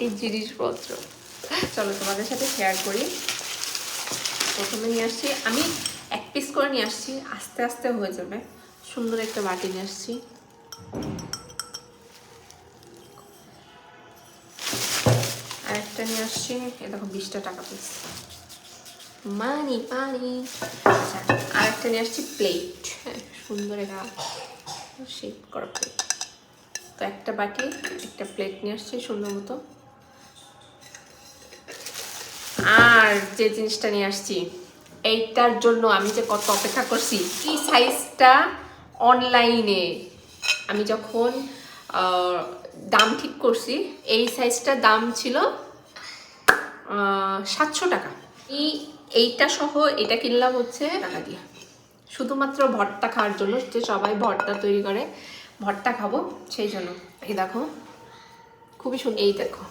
মাটির জিনিসপত্র। চলো তোমাদের সাথে শেয়ার করি। প্রথমে নিয়ে আসছি আমি 1 পিস করে নিয়ে আসছি, আস্তে আস্তে হয়ে যাবে। সুন্দর একটা বাটি নিয়ে আসছি। আর একটা নিয়ে আসছি, এ দেখো 20 টাকা পিস, মানি পানি। আচ্ছা, আর একটা নিয়ে আসছি প্লেট, সুন্দর একটা শেপ করা প্লেট। তো একটা বাটি একটা প্লেট নিয়ে আসছি সুন্দর মতো। আর যে জিনিসটা নিয়ে আসছি, এইটার জন্য আমি যে কত অপেক্ষা করছি। এই সাইজটা অনলাইনে আমি যখন দাম ঠিক করছি, এই সাইজটার দাম ছিল 700 টাকা। এইটা সহ এটা কিনলাম হচ্ছে টাকা দিয়ে, শুধুমাত্র ভর্তা খাওয়ার জন্য, যে সবাই ভর্তা তৈরি করে, ভর্তা খাবো সেই জন্য। এই দেখো খুবই সুন্দর, এই দেখো